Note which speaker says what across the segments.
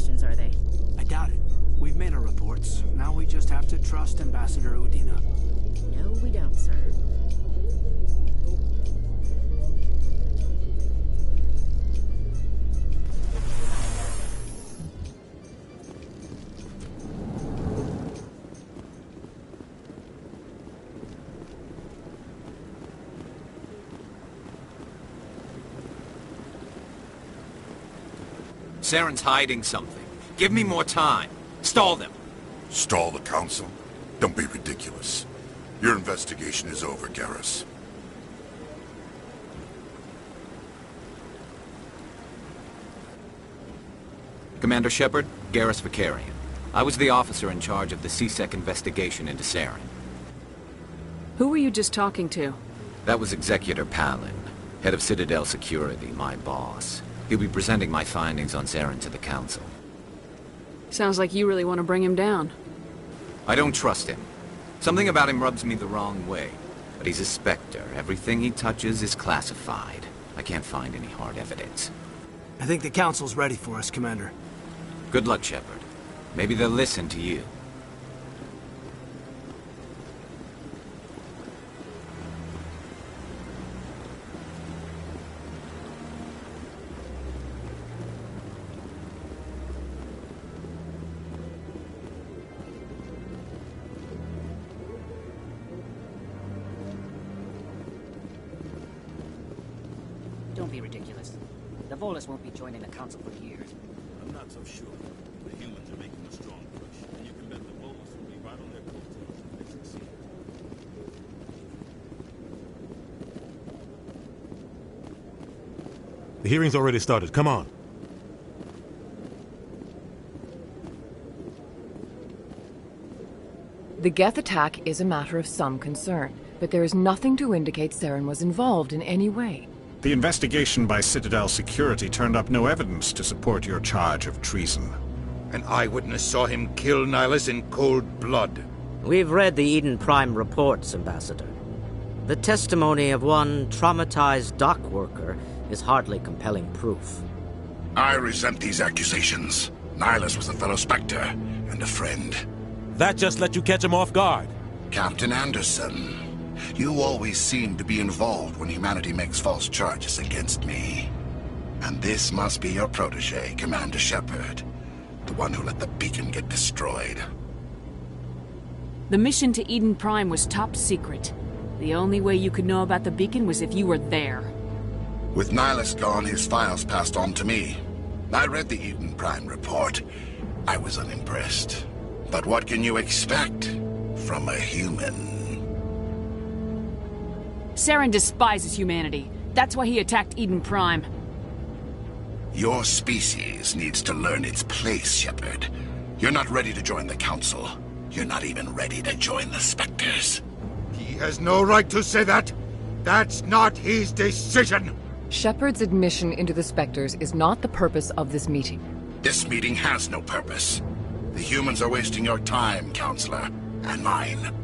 Speaker 1: questions, are they?
Speaker 2: I doubt it. We've made our reports. Now we just have to trust Ambassador Udina.
Speaker 1: No, we don't, sir.
Speaker 3: Saren's hiding something. Give me more time. Stall them.
Speaker 4: Stall the Council? Don't be ridiculous. Your investigation is over, Garrus.
Speaker 3: Commander Shepard, Garrus Vicarian. I was the officer in charge of the C-Sec investigation into Saren.
Speaker 5: Who were you just talking to?
Speaker 3: That was Executor Palin, head of Citadel Security, my boss. He'll be presenting my findings on Saren to the Council.
Speaker 5: Sounds like you really want to bring him down.
Speaker 3: I don't trust him. Something about him rubs me the wrong way. But he's a Spectre. Everything he touches is classified. I can't find any hard evidence.
Speaker 2: I think the Council's ready for us, Commander.
Speaker 3: Good luck, Shepard. Maybe they'll listen to you.
Speaker 1: Don't be ridiculous. The Volus won't be joining the Council for years.
Speaker 6: I'm not so sure. The humans are making a strong push, and you can bet the Volus will be right on their coattails if they succeed.
Speaker 7: The hearing's already started. Come on.
Speaker 8: The Geth attack is a matter of some concern, but there is nothing to indicate Saren was involved in any way.
Speaker 9: The investigation by Citadel Security turned up no evidence to support your charge of treason.
Speaker 10: An eyewitness saw him kill Nihilus in cold blood.
Speaker 11: We've read the Eden Prime reports, Ambassador. The testimony of one traumatized dock worker is hardly compelling proof.
Speaker 4: I resent these accusations. Nihilus was a fellow Spectre and a friend.
Speaker 7: That just let you catch him off guard.
Speaker 4: Captain Anderson, you always seem to be involved when humanity makes false charges against me. And this must be your protege, Commander Shepard. The one who let the beacon get destroyed.
Speaker 5: The mission to Eden Prime was top secret. The only way you could know about the beacon was if you were there.
Speaker 4: With Nihilus gone, his files passed on to me. I read the Eden Prime report. I was unimpressed. But what can you expect from a human?
Speaker 5: Saren despises humanity. That's why he attacked Eden Prime.
Speaker 4: Your species needs to learn its place, Shepard. You're not ready to join the Council. You're not even ready to join the Spectres.
Speaker 10: He has no right to say that. That's not his decision.
Speaker 8: Shepard's admission into the Spectres is not the purpose of this meeting.
Speaker 4: This meeting has no purpose. The humans are wasting your time, Counselor, and mine.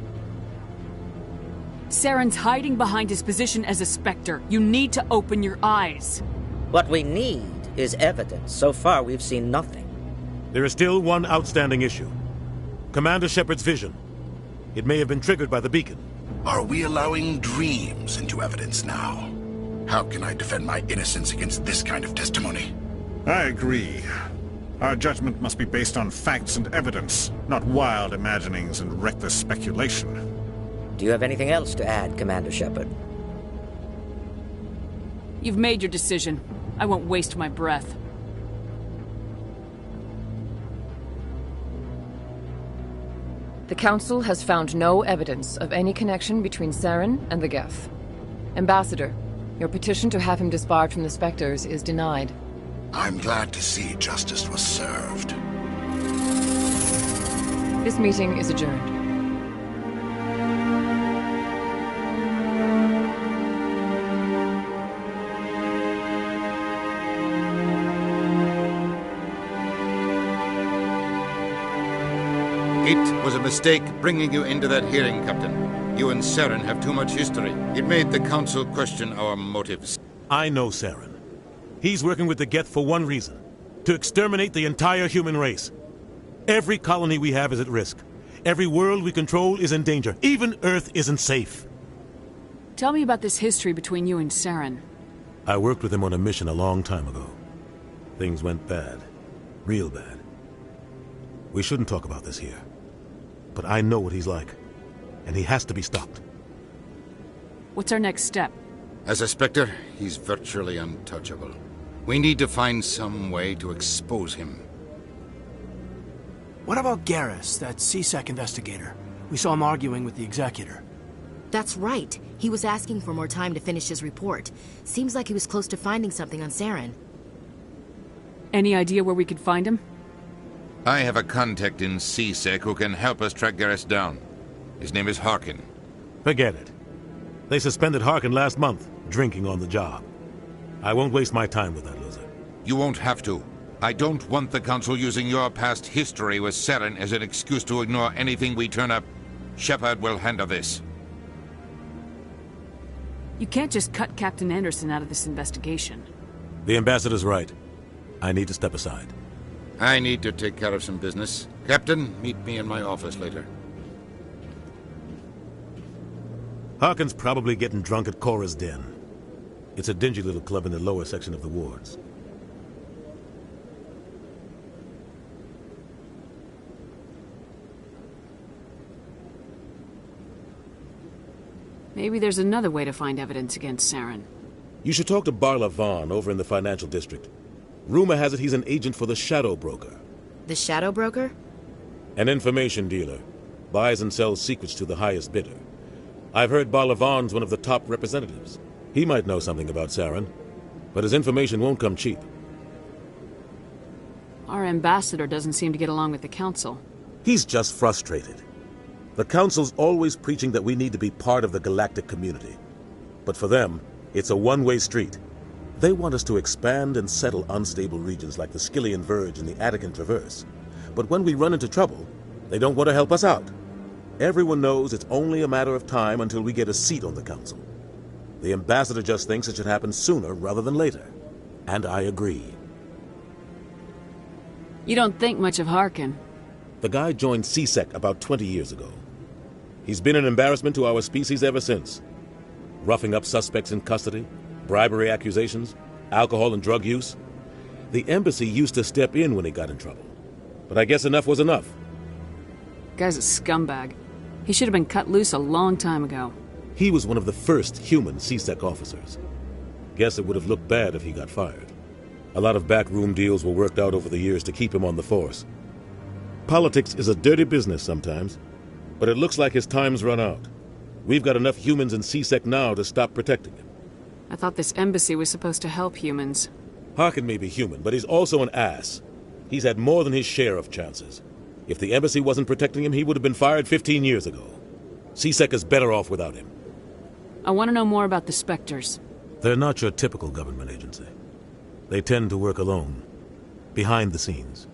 Speaker 5: Saren's hiding behind his position as a Spectre. You need to open your eyes.
Speaker 11: What we need is evidence. So far, we've seen nothing.
Speaker 7: There is still one outstanding issue. Commander Shepard's vision. It may have been triggered by the beacon.
Speaker 4: Are we allowing dreams into evidence now? How can I defend my innocence against this kind of testimony?
Speaker 9: I agree. Our judgment must be based on facts and evidence, not wild imaginings and reckless speculation.
Speaker 11: Do you have anything else to add, Commander Shepard?
Speaker 5: You've made your decision. I won't waste my breath.
Speaker 8: The Council has found no evidence of any connection between Saren and the Geth. Ambassador, your petition to have him disbarred from the Spectres is denied.
Speaker 4: I'm glad to see justice was served.
Speaker 8: This meeting is adjourned.
Speaker 10: It was a mistake bringing you into that hearing, Captain. You and Saren have too much history. It made the Council question our motives.
Speaker 7: I know Saren. He's working with the Geth for one reason. to exterminate the entire human race. Every colony we have is at risk. Every world we control is in danger. Even Earth isn't safe.
Speaker 5: Tell me about this history between you and Saren.
Speaker 7: I worked with him on a mission a long time ago. Things went bad. Real bad. We shouldn't talk about this here. But I know what he's like. And he has to be stopped.
Speaker 5: What's our next step?
Speaker 10: As a Spectre, he's virtually untouchable. We need to find some way to expose him.
Speaker 2: What about Garrus, that CSEC investigator? We saw him arguing with the Executor.
Speaker 12: That's right. He was asking for more time to finish his report. Seems like he was close to finding something on Saren.
Speaker 5: Any idea where we could find him?
Speaker 10: I have a contact in CSEC who can help us track Garrus down. His name is Harkin.
Speaker 7: Forget it. They suspended Harkin last month, drinking on the job. I won't waste my time with that loser.
Speaker 10: You won't have to. I don't want the Council using your past history with Saren as an excuse to ignore anything we turn up. Shepard will handle this.
Speaker 5: You can't just cut Captain Anderson out of this investigation.
Speaker 7: The Ambassador's right. I need to step aside.
Speaker 10: I need to take care of some business. Captain, meet me in my office later.
Speaker 7: Harkin's probably getting drunk at Cora's Den. It's a dingy little club in the lower section of the wards.
Speaker 5: Maybe there's another way to find evidence against Saren.
Speaker 7: You should talk to Barla Vaughn over in the financial district. Rumor has it he's an agent for the Shadow Broker.
Speaker 12: The Shadow Broker?
Speaker 7: An information dealer. Buys and sells secrets to the highest bidder. I've heard Barla Vaughn's one of the top representatives. He might know something about Saren, but his information won't come cheap.
Speaker 5: Our ambassador doesn't seem to get along with the Council.
Speaker 7: He's just frustrated. The Council's always preaching that we need to be part of the galactic community. But for them, it's a one-way street. They want us to expand and settle unstable regions like the Skillian Verge and the Attican Traverse. But when we run into trouble, they don't want to help us out. Everyone knows it's only a matter of time until we get a seat on the Council. The Ambassador just thinks it should happen sooner rather than later. And I agree.
Speaker 5: You don't think much of Harkin.
Speaker 7: The guy joined CSEC about 20 years ago. He's been an embarrassment to our species ever since. Roughing up suspects in custody, bribery accusations, alcohol and drug use. The embassy used to step in when he got in trouble. But I guess enough was enough.
Speaker 5: Guy's a scumbag. He should have been cut loose a long time ago.
Speaker 7: He was one of the first human CSEC officers. Guess it would have looked bad if he got fired. A lot of backroom deals were worked out over the years to keep him on the force. Politics is a dirty business sometimes, but it looks like his time's run out. We've got enough humans in CSEC now to stop protecting him.
Speaker 5: I thought this embassy was supposed to help humans.
Speaker 7: Harkin may be human, but he's also an ass. He's had more than his share of chances. If the embassy wasn't protecting him, he would have been fired 15 years ago. CSEC is better off without him.
Speaker 5: I want to know more about the Spectres.
Speaker 7: They're not your typical government agency. They tend to work alone, behind the scenes.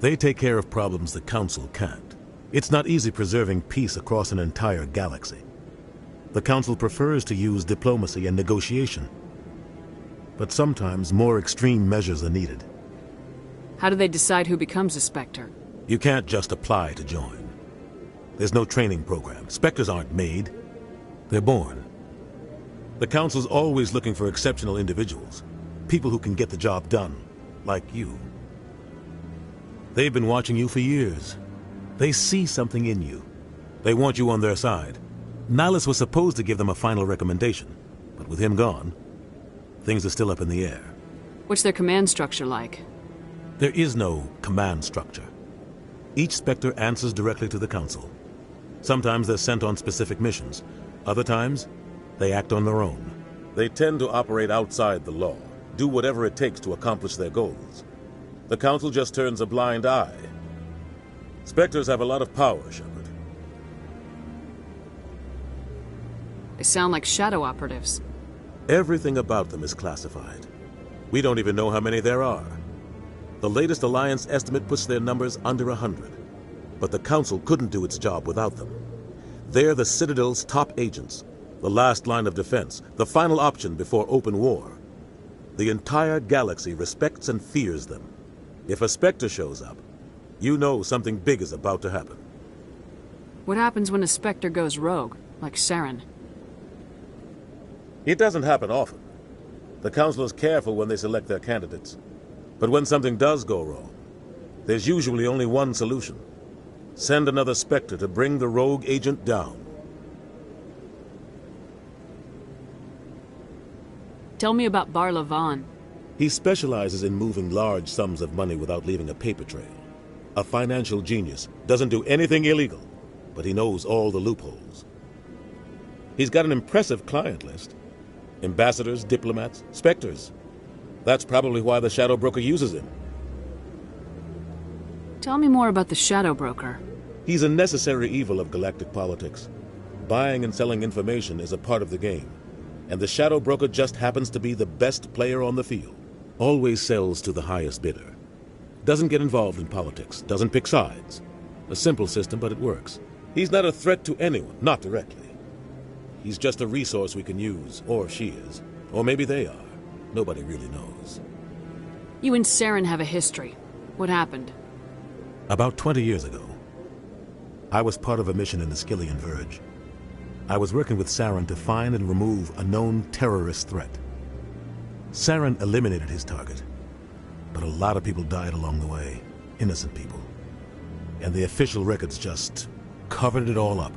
Speaker 7: They take care of problems the Council can't. It's not easy preserving peace across an entire galaxy. The Council prefers to use diplomacy and negotiation. But sometimes more extreme measures are needed.
Speaker 5: How do they decide who becomes a Spectre?
Speaker 7: You can't just apply to join. There's no training program. Spectres aren't made. They're born. The Council's always looking for exceptional individuals. People who can get the job done, like you. They've been watching you for years. They see something in you. They want you on their side. Nihilus was supposed to give them a final recommendation, but with him gone, things are still up in the air.
Speaker 5: What's their command structure like?
Speaker 7: There is no command structure. Each Spectre answers directly to the Council. Sometimes they're sent on specific missions. Other times, they act on their own. They tend to operate outside the law, do whatever it takes to accomplish their goals. The Council just turns a blind eye. Spectres have a lot of power, Shepard.
Speaker 5: They sound like shadow operatives.
Speaker 7: Everything about them is classified. We don't even know how many there are. The latest Alliance estimate puts their numbers under 100. But the Council couldn't do its job without them. They're the Citadel's top agents, the last line of defense, the final option before open war. The entire galaxy respects and fears them. If a Spectre shows up, you know something big is about to happen.
Speaker 5: What happens when a Spectre goes rogue, like Saren?
Speaker 7: It doesn't happen often. The Council is careful when they select their candidates. But when something does go wrong, there's usually only one solution. Send another Spectre to bring the rogue agent down.
Speaker 5: Tell me about Barla Vaughn.
Speaker 7: He specializes in moving large sums of money without leaving a paper trail. A financial genius, doesn't do anything illegal, but he knows all the loopholes. He's got an impressive client list. Ambassadors, diplomats, Spectres. That's probably why the Shadow Broker uses him.
Speaker 5: Tell me more about the Shadow Broker.
Speaker 7: He's a necessary evil of galactic politics. Buying and selling information is a part of the game, and the Shadow Broker just happens to be the best player on the field. Always sells to the highest bidder. Doesn't get involved in politics, doesn't pick sides. A simple system, but it works. He's not a threat to anyone, not directly. He's just a resource we can use, or she is. Or maybe they are. Nobody really knows.
Speaker 5: You and Saren have a history. What happened?
Speaker 7: About 20 years ago, I was part of a mission in the Skillian Verge. I was working with Saren to find and remove a known terrorist threat. Saren eliminated his target, but a lot of people died along the way, innocent people. And the official records just covered it all up.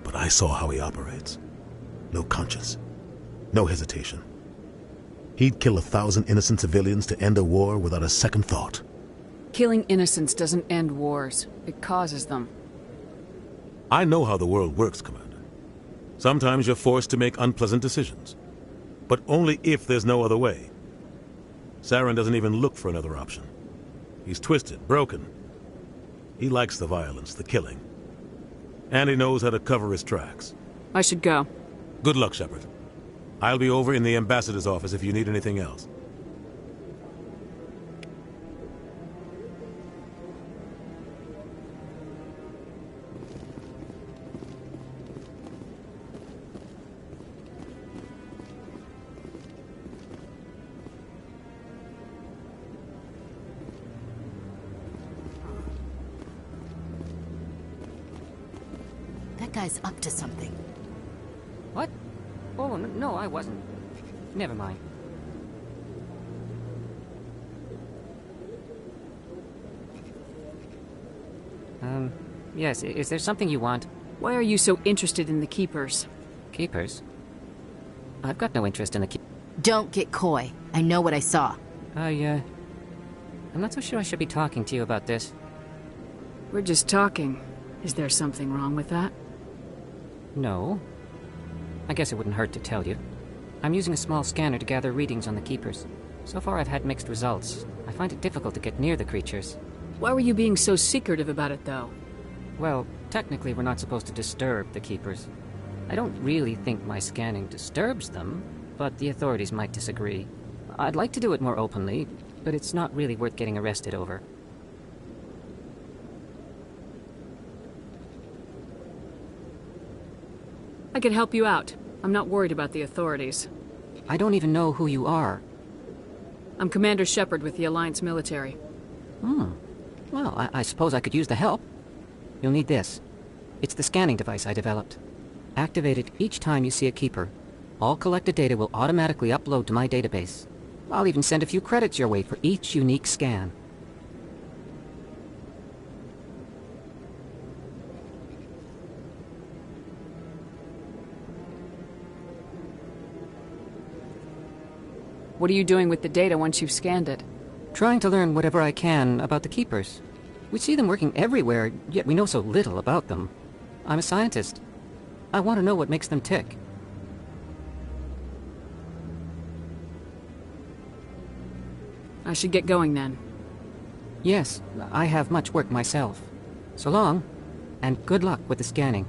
Speaker 7: But I saw how he operates. No conscience, no hesitation. He'd kill 1,000 innocent civilians to end a war without a second thought.
Speaker 5: Killing innocents doesn't end wars. It causes them.
Speaker 7: I know how the world works, Commander. Sometimes you're forced to make unpleasant decisions. But only if there's no other way. Saren doesn't even look for another option. He's twisted, broken. He likes the violence, the killing. And he knows how to cover his tracks.
Speaker 5: I should go.
Speaker 7: Good luck, Shepard. I'll be over in the ambassador's office if you need anything else.
Speaker 12: That guy's up to something.
Speaker 1: What? Oh, no, I wasn't. Never mind. Yes, is there something you want?
Speaker 5: Why are you so interested in the Keepers?
Speaker 1: Keepers? I've got no interest in the
Speaker 12: Don't get coy. I know what I saw.
Speaker 1: I'm not so sure I should be talking to you about this.
Speaker 5: We're just talking. Is there something wrong with that?
Speaker 1: No. I guess it wouldn't hurt to tell you. I'm using a small scanner to gather readings on the Keepers. So far I've had mixed results. I find it difficult to get near the creatures.
Speaker 5: Why were you being so secretive about it, though?
Speaker 1: Well, technically we're not supposed to disturb the Keepers. I don't really think my scanning disturbs them, but the authorities might disagree. I'd like to do it more openly, but it's not really worth getting arrested over.
Speaker 5: I could help you out. I'm not worried about the authorities.
Speaker 1: I don't even know who you are.
Speaker 5: I'm Commander Shepard with the Alliance military.
Speaker 1: Well, I suppose I could use the help. You'll need this. It's the scanning device I developed. Activate it each time you see a Keeper. All collected data will automatically upload to my database. I'll even send a few credits your way for each unique scan.
Speaker 5: What are you doing with the data once you've scanned it?
Speaker 1: Trying to learn whatever I can about the Keepers. We see them working everywhere, yet we know so little about them. I'm a scientist. I want to know what makes them tick.
Speaker 5: I should get going then.
Speaker 1: Yes, I have much work myself. So long, and good luck with the scanning.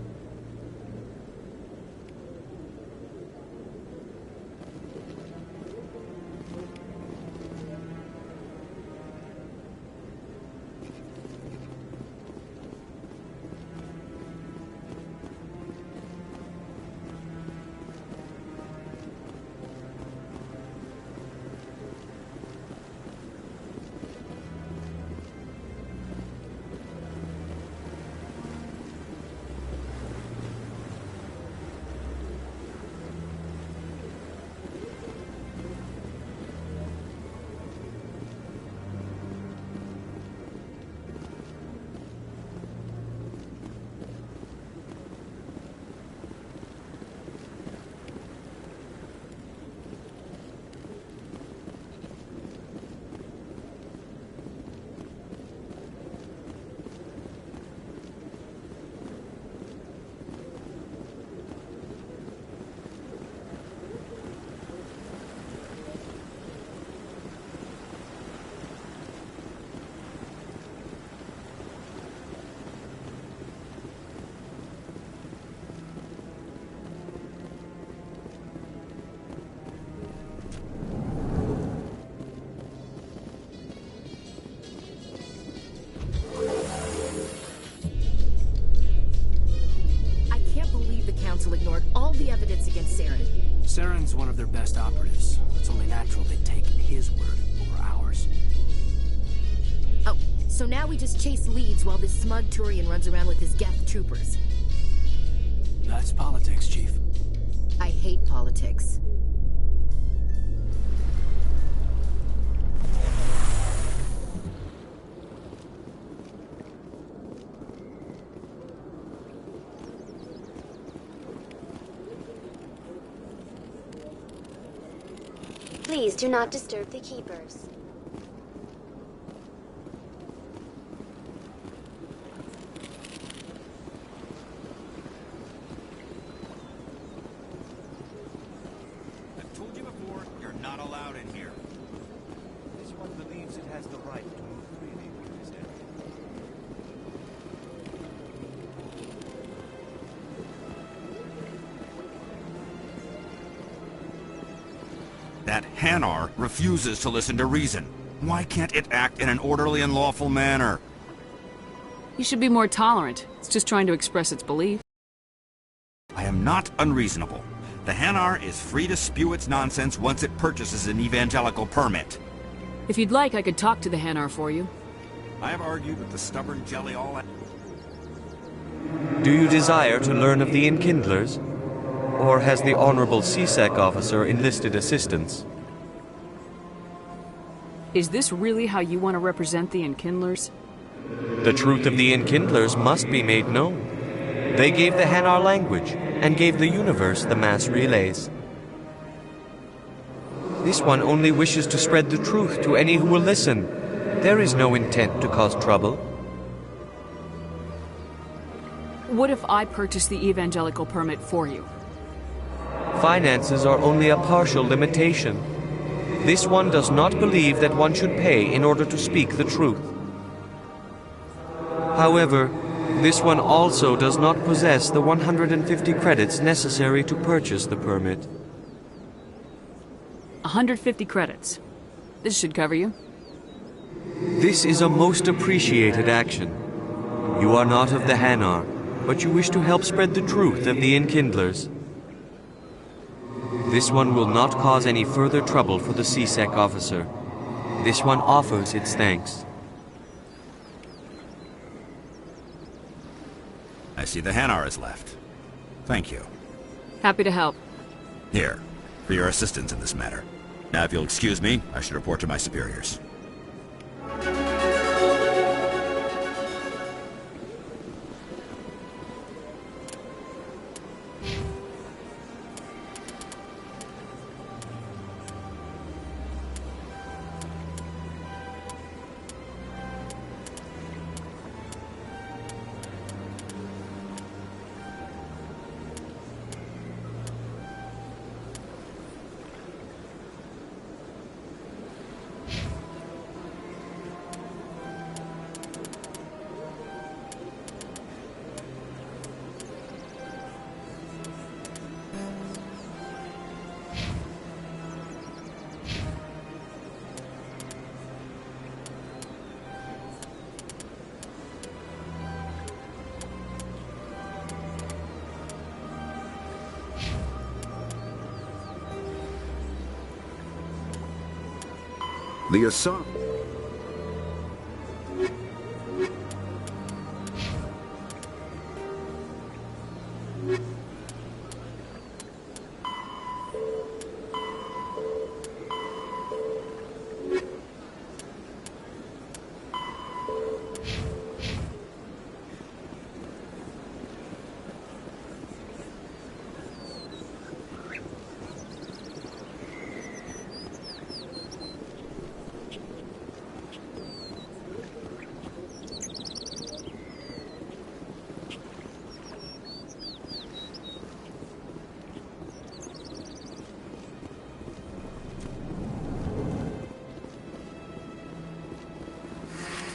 Speaker 12: Saren?
Speaker 2: Saren's one of their best operatives. It's only natural they'd take his word over ours.
Speaker 12: Oh, so now we just chase leads while this smug Turian runs around with his Geth troopers.
Speaker 2: That's politics, Chief.
Speaker 12: I hate politics.
Speaker 13: Please do not disturb the keepers.
Speaker 14: I've told you before, you're not allowed in here. This one believes it has the right to move freely through this area. That Hanar refuses to listen to reason. Why can't it act in an orderly and lawful manner?
Speaker 5: You should be more tolerant. It's just trying to express its belief.
Speaker 14: I am not unreasonable. The Hanar is free to spew its nonsense once it purchases an evangelical permit.
Speaker 5: If you'd like, I could talk to the Hanar for you.
Speaker 14: I have argued with the stubborn jelly all...
Speaker 15: Do you desire to learn of the Enkindlers? Or has the Honorable CSEC officer enlisted assistance?
Speaker 5: Is this really how you want to represent the Enkindlers?
Speaker 15: The truth of the Enkindlers must be made known. They gave the Hanar language, and gave the universe the mass relays. This one only wishes to spread the truth to any who will listen. There is no intent to cause trouble.
Speaker 5: What if I purchase the evangelical permit for you?
Speaker 15: Finances are only a partial limitation. This one does not believe that one should pay in order to speak the truth. However, this one also does not possess the 150 credits necessary to purchase the permit.
Speaker 5: 150 credits. This should cover you.
Speaker 15: This is a most appreciated action. You are not of the Hanar, but you wish to help spread the truth of the Enkindlers. This one will not cause any further trouble for the CSEC officer. This one offers its thanks.
Speaker 14: I see the Hanar is left. Thank you.
Speaker 5: Happy to help.
Speaker 14: Here, for your assistance in this matter. Now, if you'll excuse me, I should report to my superiors.
Speaker 16: The assault.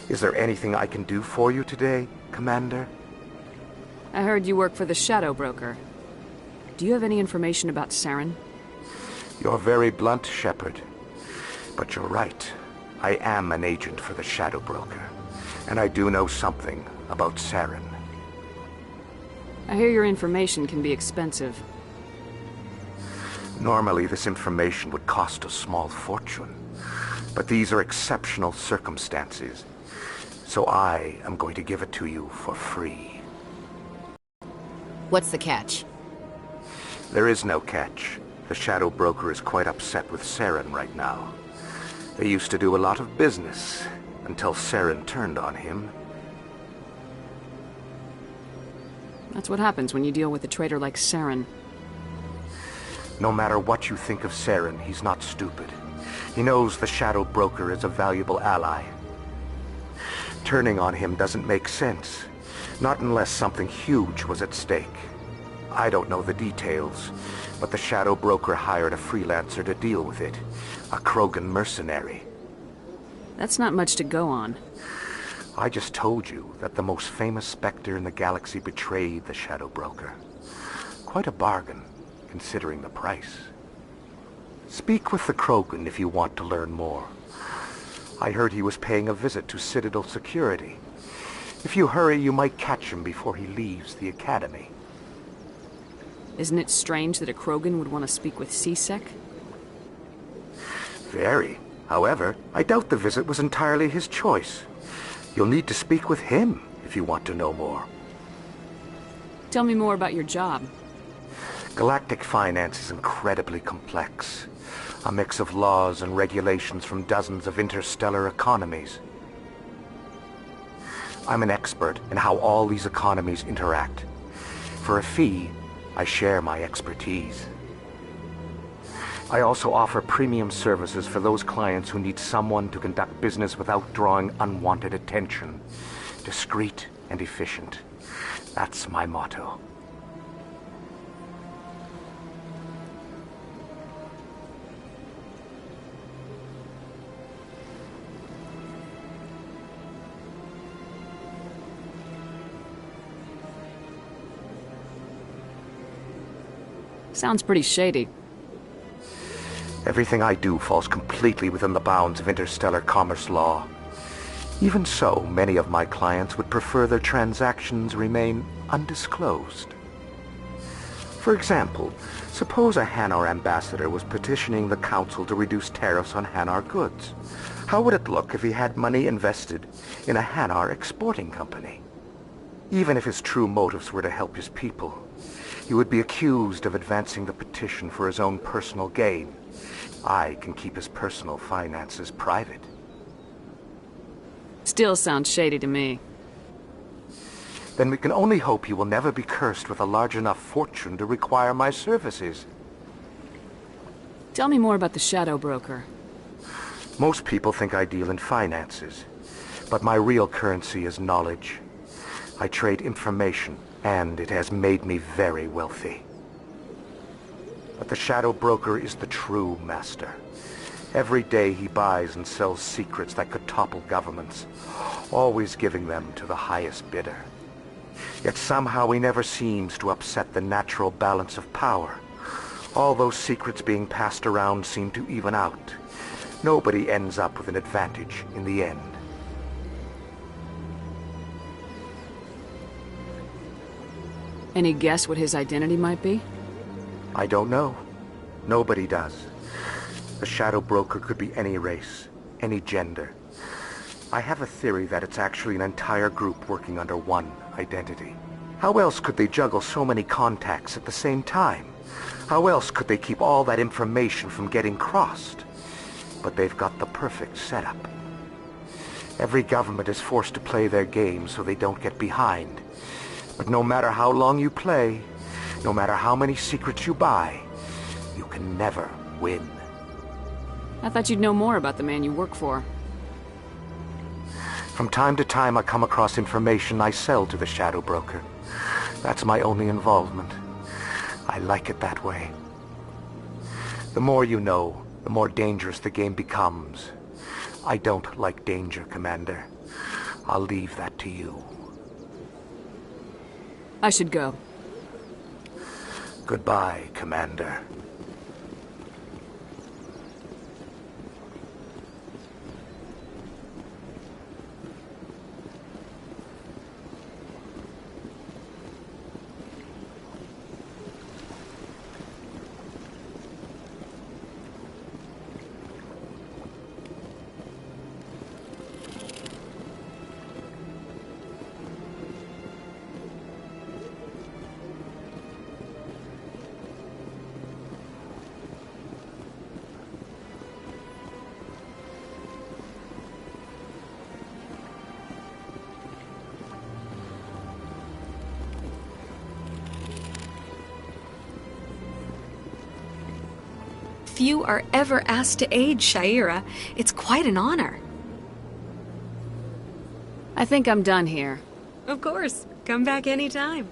Speaker 17: Is there anything I can do for you today, Commander?
Speaker 5: I heard you work for the Shadow Broker. Do you have any information about Saren?
Speaker 17: You're very blunt, Shepard. But you're right. I am an agent for the Shadow Broker. And I do know something about Saren.
Speaker 5: I hear your information can be expensive.
Speaker 17: Normally, this information would cost a small fortune. But these are exceptional circumstances. So I am going to give it to you for free.
Speaker 12: What's the catch?
Speaker 17: There is no catch. The Shadow Broker is quite upset with Saren right now. They used to do a lot of business, until Saren turned on him.
Speaker 5: That's what happens when you deal with a traitor like Saren.
Speaker 17: No matter what you think of Saren, he's not stupid. He knows the Shadow Broker is a valuable ally. Turning on him doesn't make sense. Not unless something huge was at stake. I don't know the details, but the Shadow Broker hired a freelancer to deal with it. A Krogan mercenary.
Speaker 5: That's not much to go on.
Speaker 17: I just told you that the most famous Spectre in the galaxy betrayed the Shadow Broker. Quite a bargain, considering the price. Speak with the Krogan if you want to learn more. I heard he was paying a visit to Citadel security. If you hurry, you might catch him before he leaves the Academy.
Speaker 5: Isn't it strange that a Krogan would want to speak with C-Sec?
Speaker 17: Very. However, I doubt the visit was entirely his choice. You'll need to speak with him if you want to know more.
Speaker 5: Tell me more about your job.
Speaker 17: Galactic finance is incredibly complex. A mix of laws and regulations from dozens of interstellar economies. I'm an expert in how all these economies interact. For a fee, I share my expertise. I also offer premium services for those clients who need someone to conduct business without drawing unwanted attention. Discreet and efficient. That's my motto.
Speaker 5: Sounds pretty shady.
Speaker 17: Everything I do falls completely within the bounds of interstellar commerce law. Even so, many of my clients would prefer their transactions remain undisclosed. For example, suppose a Hanar ambassador was petitioning the Council to reduce tariffs on Hanar goods. How would it look if he had money invested in a Hanar exporting company? Even if his true motives were to help his people, he would be accused of advancing the petition for his own personal gain. I can keep his personal finances private.
Speaker 5: Still sounds shady to me.
Speaker 17: Then we can only hope he will never be cursed with a large enough fortune to require my services.
Speaker 5: Tell me more about the Shadow Broker.
Speaker 17: Most people think I deal in finances, but my real currency is knowledge. I trade information, and it has made me very wealthy. But the Shadow Broker is the true master. Every day he buys and sells secrets that could topple governments, always giving them to the highest bidder. Yet somehow he never seems to upset the natural balance of power. All those secrets being passed around seem to even out. Nobody ends up with an advantage in the end.
Speaker 5: Any guess what his identity might be?
Speaker 17: I don't know. Nobody does. The Shadow Broker could be any race, any gender. I have a theory that it's actually an entire group working under one identity. How else could they juggle so many contacts at the same time? How else could they keep all that information from getting crossed? But they've got the perfect setup. Every government is forced to play their game so they don't get behind. But no matter how long you play, no matter how many secrets you buy, you can never win.
Speaker 5: I thought you'd know more about the man you work for.
Speaker 17: From time to time I come across information I sell to the Shadow Broker. That's my only involvement. I like it that way. The more you know, the more dangerous the game becomes. I don't like danger, Commander. I'll leave that to you.
Speaker 5: I should go.
Speaker 17: Goodbye, Commander.
Speaker 18: you are ever asked to aid Shaira, it's quite an honor.
Speaker 5: I think I'm done here.
Speaker 18: Of course. Come back anytime.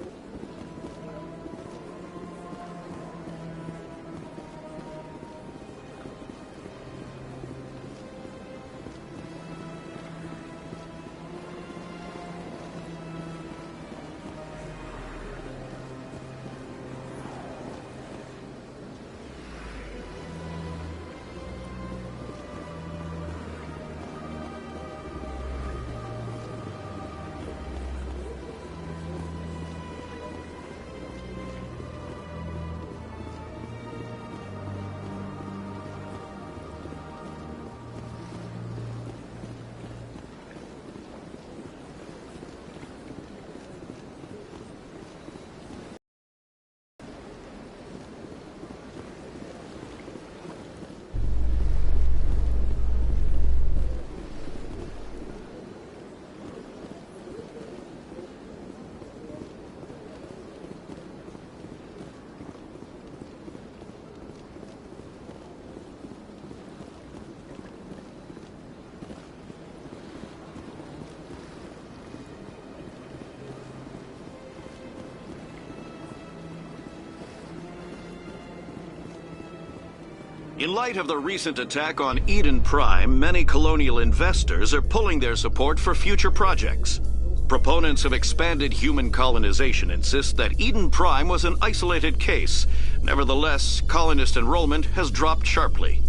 Speaker 19: In light of the recent attack on Eden Prime, many colonial investors are pulling their support for future projects. Proponents of expanded human colonization insist that Eden Prime was an isolated case. Nevertheless, colonist enrollment has dropped sharply.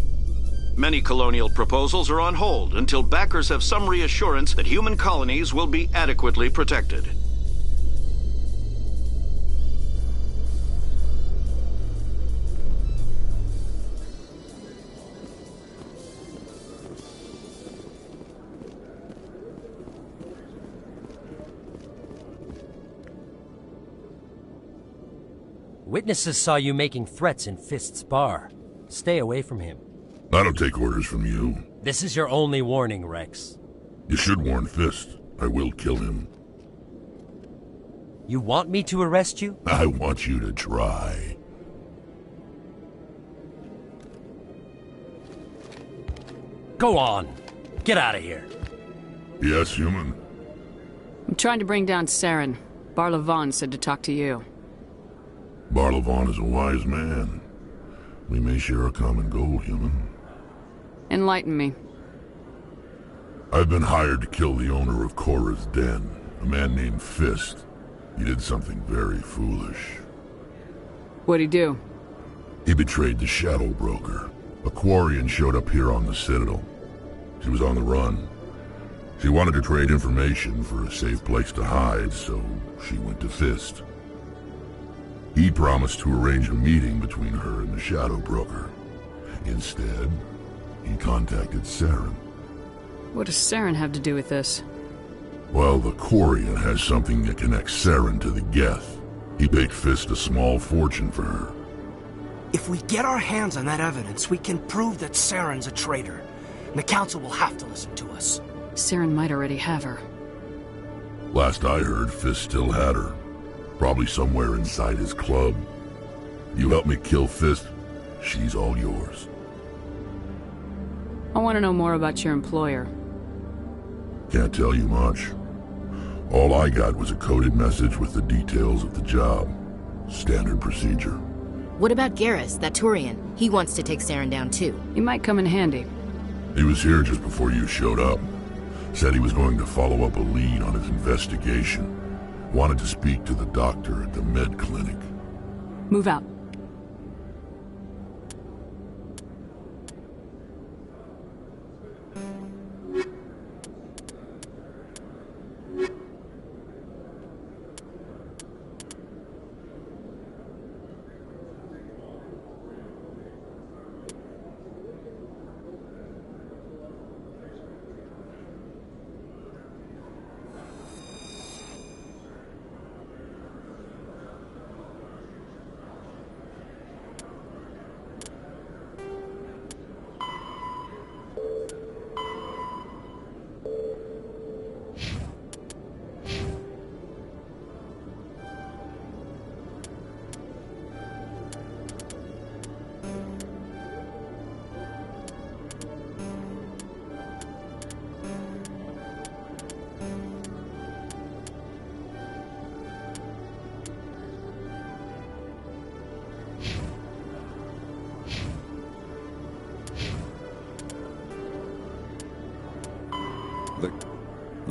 Speaker 19: Many colonial proposals are on hold until backers have some reassurance that human colonies will be adequately protected.
Speaker 20: Witnesses saw you making threats in Fist's bar. Stay away from him.
Speaker 21: I don't take orders from you.
Speaker 20: This is your only warning, Rex.
Speaker 21: You should warn Fist. I will kill him.
Speaker 20: You want me to arrest you?
Speaker 21: I want you to try.
Speaker 20: Go on. Get out of here.
Speaker 21: Yes, human.
Speaker 5: I'm trying to bring down Saren. Barlavon said to talk to you.
Speaker 21: Barlavon is a wise man. We may share a common goal, human.
Speaker 5: Enlighten me.
Speaker 21: I've been hired to kill the owner of Korra's Den, a man named Fist. He did something very foolish.
Speaker 5: What'd he do?
Speaker 21: He betrayed the Shadow Broker. A Quarian showed up here on the Citadel. She was on the run. She wanted to trade information for a safe place to hide, so she went to Fist. He promised to arrange a meeting between her and the Shadow Broker. Instead, he contacted Saren.
Speaker 5: What does Saren have to do with this?
Speaker 21: Well, the Quarian has something that connects Saren to the Geth. He paid Fist a small fortune for her.
Speaker 2: If we get our hands on that evidence, we can prove that Saren's a traitor. And the Council will have to listen to us.
Speaker 5: Saren might already have her.
Speaker 21: Last I heard, Fist still had her. Probably somewhere inside his club. You help me kill Fist, she's all yours.
Speaker 5: I want to know more about your employer.
Speaker 21: Can't tell you much. All I got was a coded message with the details of the job. Standard procedure.
Speaker 12: What about Garrus, that Turian? He wants to take Saren down too.
Speaker 5: He might come in handy.
Speaker 21: He was here just before you showed up. Said he was going to follow up a lead on his investigation. Wanted to speak to the doctor at the med clinic.
Speaker 5: Move out.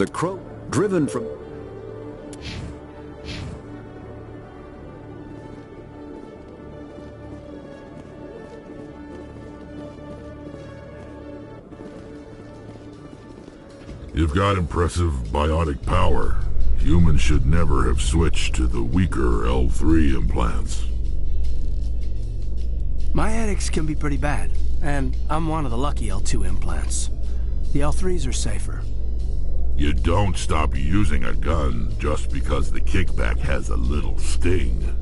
Speaker 16: The crow, driven from...
Speaker 21: You've got impressive biotic power. Humans should never have switched to the weaker L3 implants.
Speaker 2: My headaches can be pretty bad, and I'm one of the lucky L2 implants. The L3s are safer.
Speaker 21: You don't stop using a gun just because the kickback has a little sting.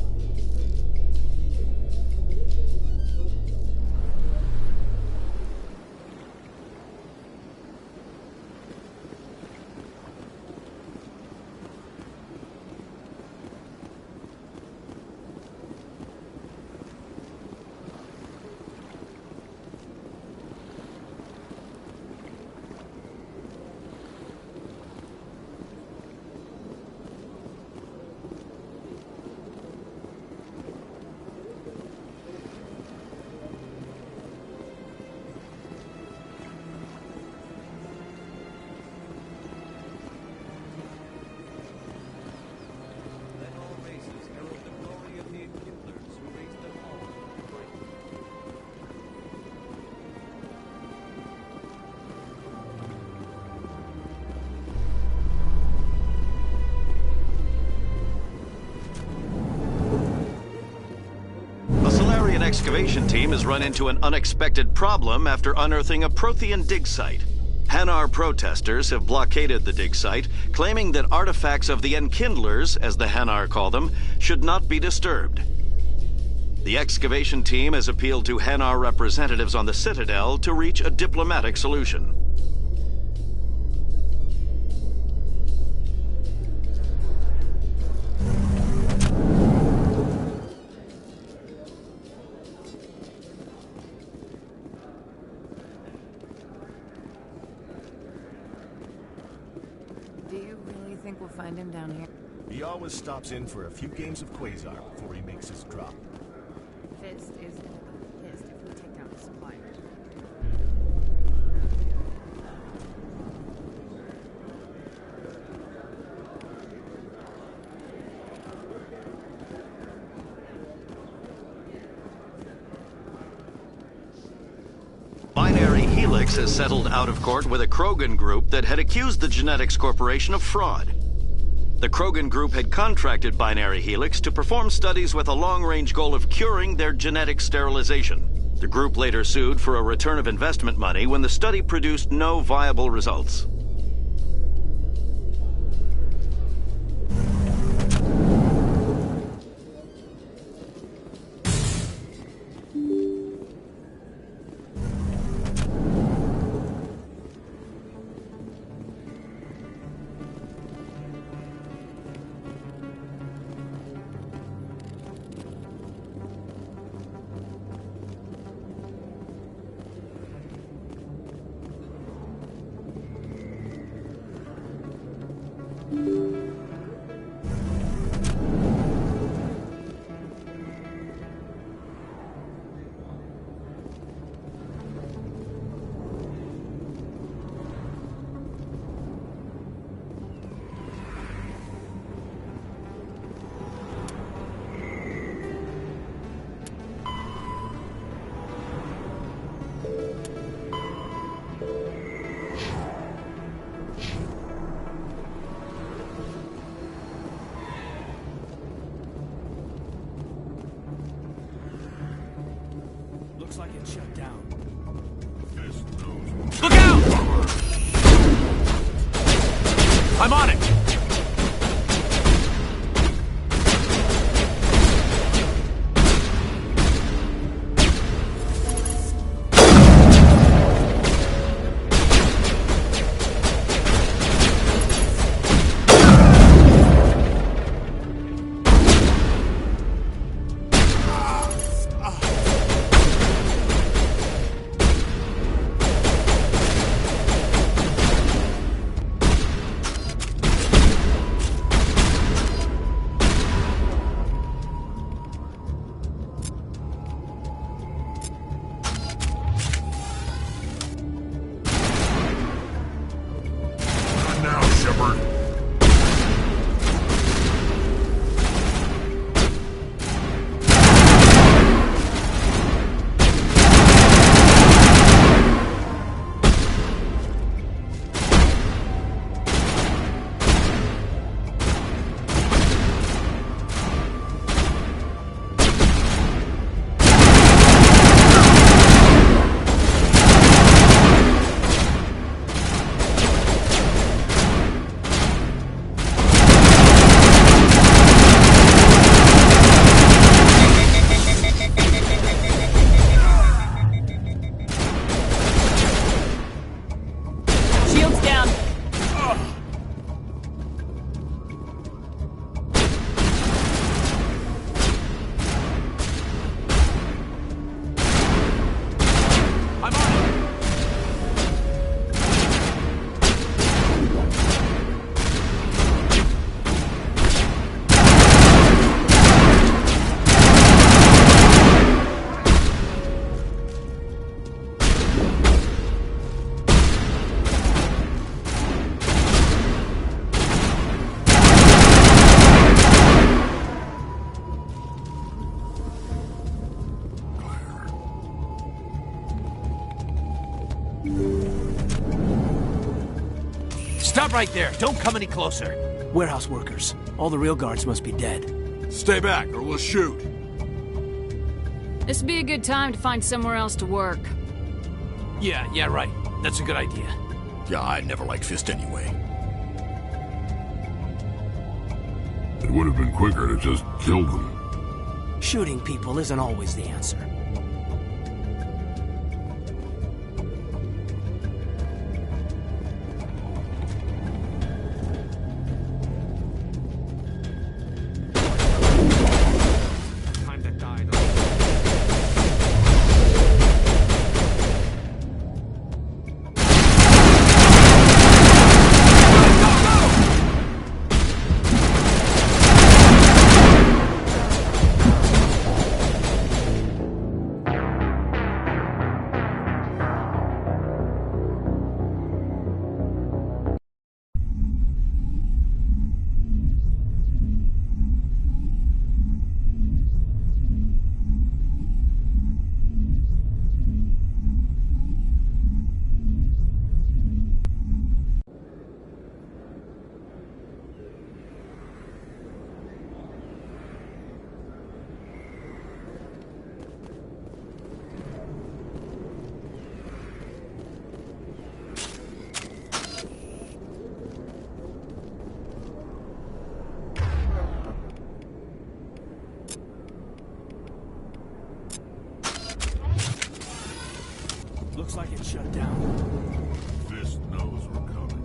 Speaker 19: Excavation team has run into an unexpected problem after unearthing a Prothean dig site. Hanar protesters have blockaded the dig site, claiming that artifacts of the Enkindlers, as the Hanar call them, should not be disturbed. The excavation team has appealed to Hanar representatives on the Citadel to reach a diplomatic solution.
Speaker 8: Find him down here.
Speaker 14: He always stops in for a few games of Quasar before he makes his drop.
Speaker 8: Fist is gonna be pissed if we take down the supplier.
Speaker 19: Binary Helix has settled out of court with a Krogan group that had accused the Genetics Corporation of fraud. The Krogan group had contracted Binary Helix to perform studies with a long-range goal of curing their genetic sterilization. The group later sued for a return of investment money when the study produced no viable results.
Speaker 2: Looks like it's shut down.
Speaker 3: Look out! I'm on it! Stop right there. Don't come any closer.
Speaker 2: Warehouse workers. All the real guards must be dead.
Speaker 3: Stay back or we'll shoot.
Speaker 5: This would be a good time to find somewhere else to work.
Speaker 3: Yeah, right. That's a good idea.
Speaker 14: Yeah, I never liked Fist anyway.
Speaker 21: It would have been quicker to just kill them.
Speaker 2: Shooting people isn't always the answer. Looks like it's shut down.
Speaker 21: Fist knows we're coming.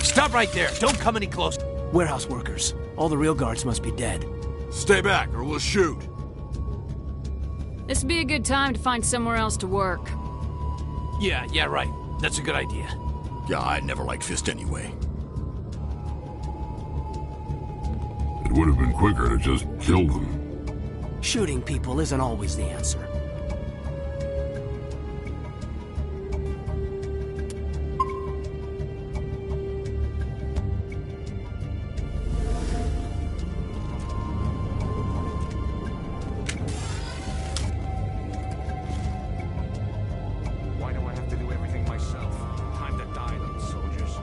Speaker 3: Stop right there. Don't come any closer.
Speaker 2: Warehouse workers. All the real guards must be dead.
Speaker 3: Stay back or we'll shoot.
Speaker 5: This would be a good time to find somewhere else to work.
Speaker 3: Yeah, right. That's a good idea.
Speaker 14: Yeah, I never liked Fist anyway.
Speaker 21: It would have been quicker to just kill them.
Speaker 2: Shooting people isn't always the answer.
Speaker 14: Why do I have to do everything myself? Time to die, little soldiers.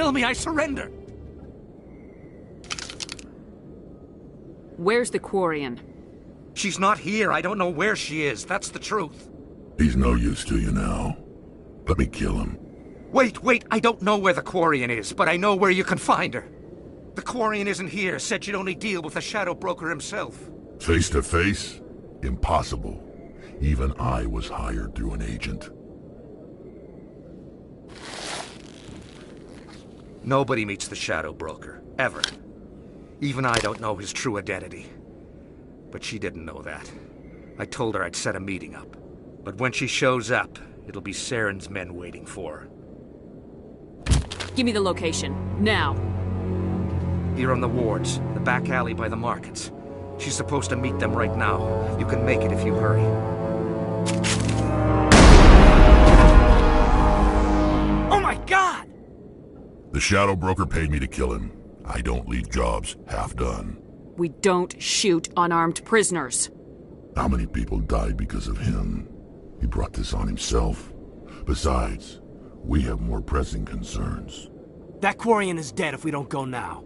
Speaker 2: kill me, I surrender!
Speaker 5: Where's the Quarian?
Speaker 2: She's not here. I don't know where she is. That's the truth.
Speaker 21: He's no use to you now. Let me kill him.
Speaker 2: Wait, I don't know where the Quarian is, but I know where you can find her. The Quarian isn't here, said she'd only deal with the Shadow Broker himself.
Speaker 21: Face to face? Impossible. Even I was hired through an agent.
Speaker 2: Nobody meets the Shadow Broker, ever. Even I don't know his true identity. But she didn't know that. I told her I'd set a meeting up. But when she shows up, it'll be Saren's men waiting for her.
Speaker 5: Give me the location, now.
Speaker 2: Here on the wards, the back alley by the markets. She's supposed to meet them right now. You can make it if you hurry. Oh my God!
Speaker 21: The Shadow Broker paid me to kill him. I don't leave jobs half done.
Speaker 5: We don't shoot unarmed prisoners.
Speaker 21: How many people died because of him? He brought this on himself. Besides, we have more pressing concerns.
Speaker 2: That Quarian is dead if we don't go now.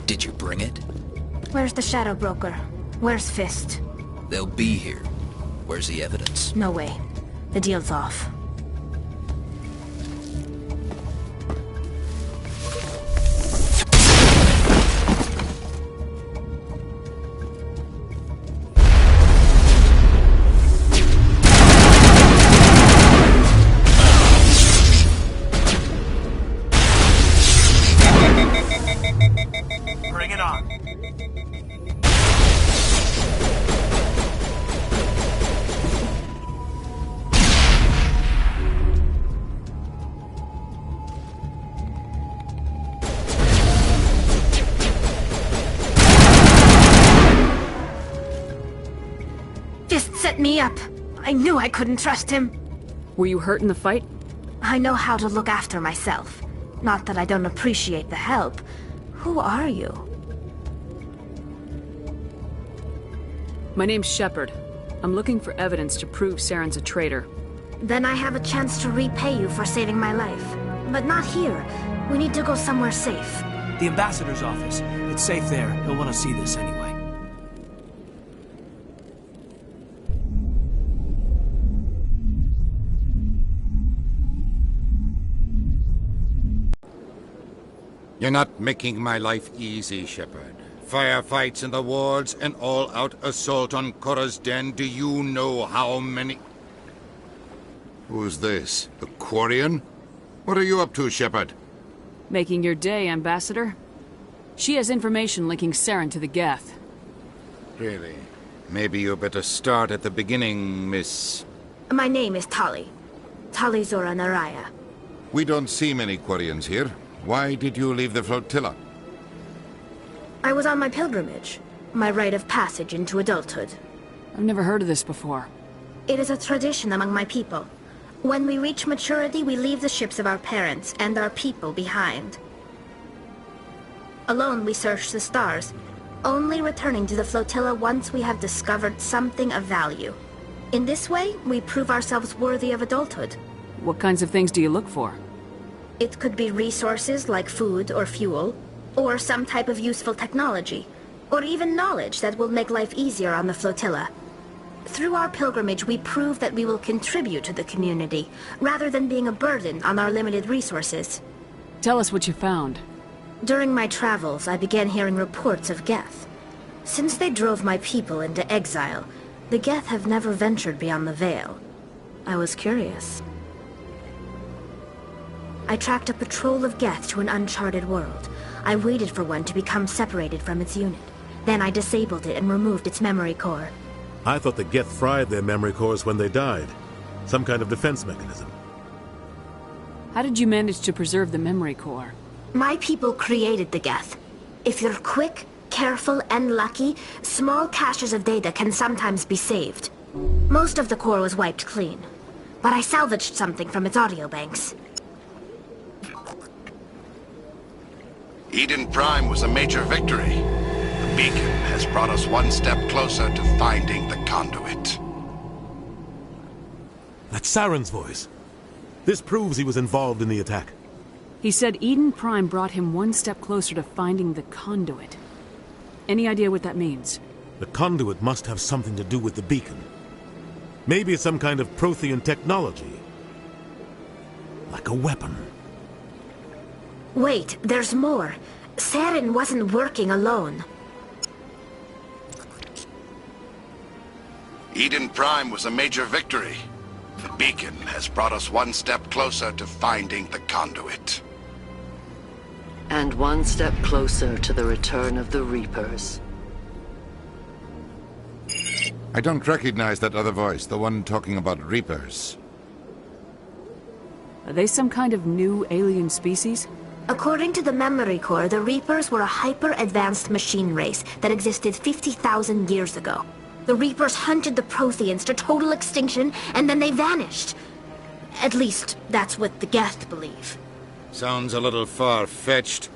Speaker 6: Did you bring it?
Speaker 22: Where's the Shadow Broker? Where's Fist?
Speaker 6: They'll be here. Where's the evidence?
Speaker 22: No way. The deal's off.
Speaker 2: Bring it on.
Speaker 22: Fist set me up. I knew I couldn't trust him.
Speaker 5: Were you hurt in the fight?
Speaker 22: I know how to look after myself. Not that I don't appreciate the help. Who are you?
Speaker 5: My name's Shepard. I'm looking for evidence to prove Saren's a traitor.
Speaker 22: Then I have a chance to repay you for saving my life. But not here. We need to go somewhere safe.
Speaker 3: The ambassador's office. It's safe there. He'll want to see this anyway.
Speaker 10: You're not making my life easy, Shepard. Firefights in the wards, an all-out assault on Korra's den. Do you know how many... Who's this? A Quarian? What are you up to, Shepard?
Speaker 5: Making your day, Ambassador. She has information linking Saren to the Geth.
Speaker 10: Really? Maybe you better start at the beginning, Miss...
Speaker 22: My name is Tali. Tali Zora Naraya.
Speaker 10: We don't see many Quarians here. Why did you leave the flotilla?
Speaker 22: I was on my pilgrimage. My rite of passage into adulthood.
Speaker 5: I've never heard of this before.
Speaker 22: It is a tradition among my people. When we reach maturity, we leave the ships of our parents and our people behind. Alone, we search the stars, only returning to the flotilla once we have discovered something of value. In this way, we prove ourselves worthy of adulthood.
Speaker 5: What kinds of things do you look for?
Speaker 22: It could be resources like food or fuel, or some type of useful technology, or even knowledge that will make life easier on the flotilla. Through our pilgrimage, we prove that we will contribute to the community, rather than being a burden on our limited resources.
Speaker 5: Tell us what you found.
Speaker 22: During my travels, I began hearing reports of Geth. Since they drove my people into exile, the Geth have never ventured beyond the Veil. I was curious. I tracked a patrol of Geth to an uncharted world. I waited for one to become separated from its unit. Then I disabled it and removed its memory core.
Speaker 7: I thought the Geth fried their memory cores when they died. Some kind of defense mechanism.
Speaker 5: How did you manage to preserve the memory core?
Speaker 22: My people created the Geth. If you're quick, careful, and lucky, small caches of data can sometimes be saved. Most of the core was wiped clean, but I salvaged something from its audio banks.
Speaker 4: Eden Prime was a major victory. The beacon has brought us one step closer to finding the conduit.
Speaker 7: That's Saren's voice. This proves he was involved in the attack.
Speaker 5: He said Eden Prime brought him one step closer to finding the conduit. Any idea what that means?
Speaker 7: The conduit must have something to do with the beacon. Maybe it's some kind of Prothean technology. Like a weapon.
Speaker 22: Wait, there's more. Saren wasn't working alone.
Speaker 4: Eden Prime was a major victory. The beacon has brought us one step closer to finding the conduit.
Speaker 9: And one step closer to the return of the Reapers.
Speaker 10: I don't recognize that other voice, the one talking about Reapers.
Speaker 5: Are they some kind of new alien species?
Speaker 22: According to the memory core, the Reapers were a hyper-advanced machine race that existed 50,000 years ago. The Reapers hunted the Protheans to total extinction, and then they vanished. At least, that's what the Geth believe.
Speaker 10: Sounds a little far-fetched.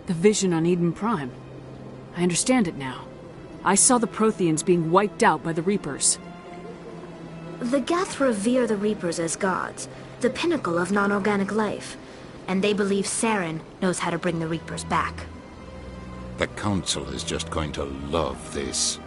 Speaker 5: The vision on Eden Prime. I understand it now. I saw the Protheans being wiped out by the Reapers.
Speaker 22: The Geth revere the Reapers as gods, the pinnacle of non-organic life. And they believe Saren knows how to bring the Reapers back.
Speaker 10: The Council is just going to love this.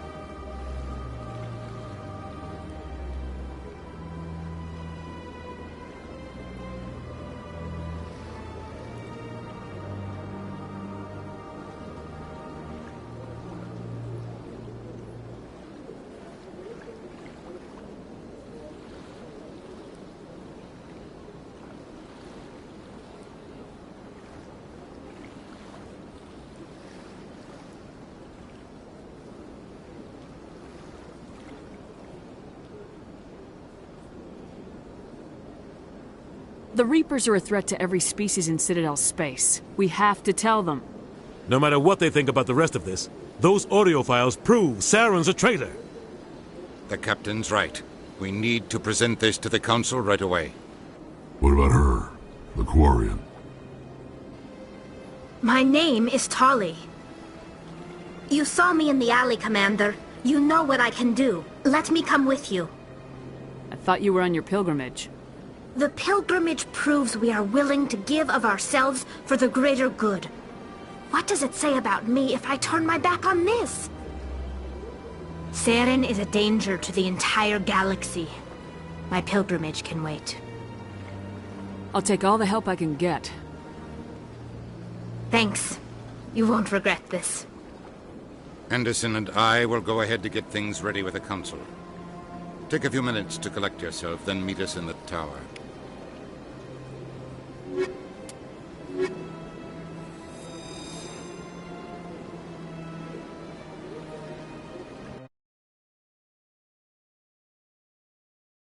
Speaker 5: The Reapers are a threat to every species in Citadel space. We have to tell them.
Speaker 7: No matter what they think about the rest of this, those audio files prove Saren's a traitor.
Speaker 10: The Captain's right. We need to present this to the Council right away.
Speaker 21: What about her? The Quarian?
Speaker 22: My name is Tali. You saw me in the alley, Commander. You know what I can do. Let me come with you.
Speaker 5: I thought you were on your pilgrimage.
Speaker 22: The pilgrimage proves we are willing to give of ourselves for the greater good. What does it say about me if I turn my back on this? Saren is a danger to the entire galaxy. My pilgrimage can wait.
Speaker 5: I'll take all the help I can get.
Speaker 22: Thanks. You won't regret this.
Speaker 10: Anderson and I will go ahead to get things ready with the Council. Take a few minutes to collect yourself, then meet us in the tower.